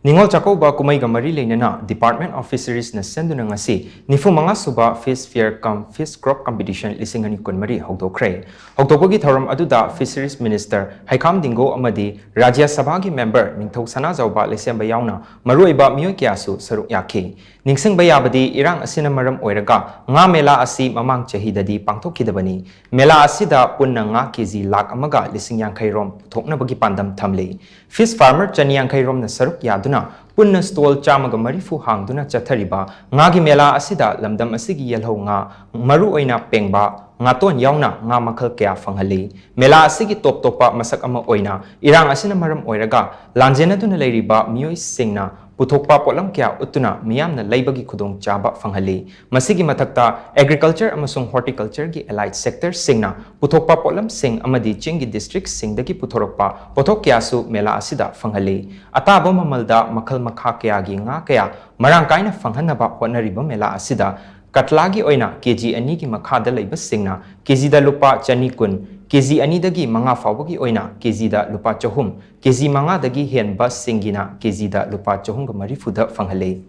Ningol Chakouba Kumhei Mari Leinana, Department of Fisheries na shinduna ngasi, nifumanga Suba Fish Fair cum Fish Crop Competition lisingani kunmari Houdokhre. Houdokhre thoram aduda Fisheries Minister Haikam Dingo amadi Rajya Sabha gi member Ningthau Sana Jauba lesemba yauna maruiba miyoi kyasu saruk yakhi. Ningsing bayabadi irang asina maram oiraga nga mela asi mamang chahidadi pangthokidabani. Mela asida punna nga kg lak amaga lising yankhai rom thokna bagi pandam thamle. Fish farmer chani yankhai rom na saruk yaduna punna stall chamaga marifu hangduna chathariba ngagi mela asida lamdam asigi yelho nga maru oina pengba ngaton yauna nga makhal kya fanghali mela asigi top topa masak ama oina irang asina maram oiraga lanjena tuna leiriba miyoi singna puthokpa polam kya utuna miyamna leibagi khudong chaba fanghali masigi mathakta agriculture amasung horticulture gi allied sector singna puthokpa polam sing amadi chingi district singdagi puthorokpa pothok kya su mela asida fanghali ataba mamalda makhal makha kya gi nga kya marang kaina fanghanaba honariba mela asida Katlagi oina kg ani ki makhada leiba singna kg da lupa chani kun kg ani dagi manga fawagi oina kg da lupa chahum kg manga dagi hen bas singina kg da lupa chahum ga mari fuda fanghale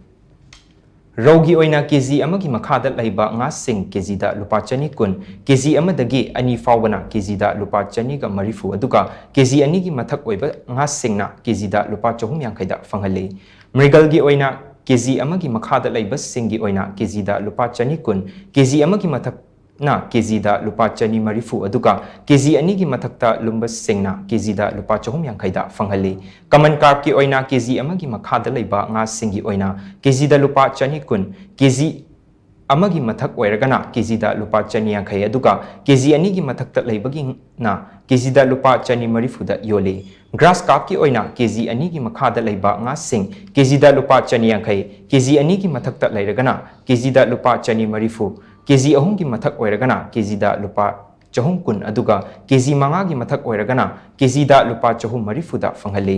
Rogi oina kg amagi makhada leiba nga sing kg da lupa chani kun kg amadagi ani fawbana kg da lupa chani ga mari fu aduga kg ani gi mathak oiba nga singna kg da lupa chahum yankhai da fanghale mrigal gi oina kg amagi makhada leiba singi oina kg da lupa chani kun kg amagi mathak na kg da lupa chani marifu aduga kg ani gi mathakta lumba singna kg da lupa chahum yankhai da fanghali common carp ki oina kg amagi makhada leiba nga singi oina kg da lupa chani kun kg amagi mathak oiragana kg da lupa chani yankhai aduga kg ani gi mathakta leibagi na kg da lupa chani marifu da yole grass carp ki oina kg ani gi makhada leiba nga sing kg da lupa chani yankhai kg ani gi mathakta leiragana kg da lupa chani marifu kg ahum gi mathak oiragana kg da lupa chahum kun aduga kg manga gi mathak oiragana kg da lupa chahum marifu da fanghali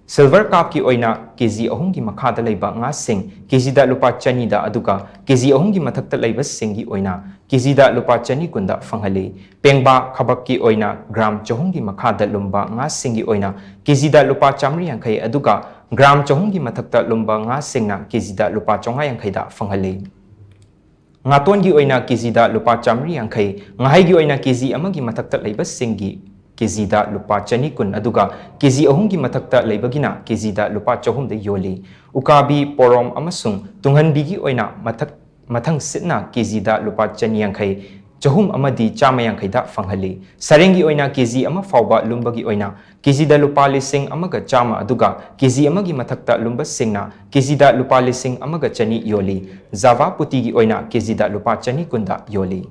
Silver carp ki oina kg ahum gi makhada leiba nga sing kg da lupa chani da aduga kg ahum gi mathakta leiba singi oina kg da lupa chani kunda fanghali pengba khabak ki oina gram chahum gi makhada lumba nga singi oina kg da lupa chamri yankhai aduga gram chahum gi mathakta lumba nga singna kg da lupa chonga yankhai da fanghali ngaton gi oina kg da lupa chamri yankhai ngahai gi oina kg amagi mathakta leiba singi kg da lupa chani kun aduga kg ahum gi mathakta leibagina kg da lupa chahum da yoli ukabi porom amasung tunghanbi gi oina mathang sitna kg da lupa chani yankhai chahum amadi chama yankhai da fanghali sarengi oina kg ama fawba lumbagi oina kg da lupa lising amaga chama aduga kg amagi mathakta lumba singna kg da lupa lising amaga chani yoli java puti gi oina kg da lupa chani kunda yoli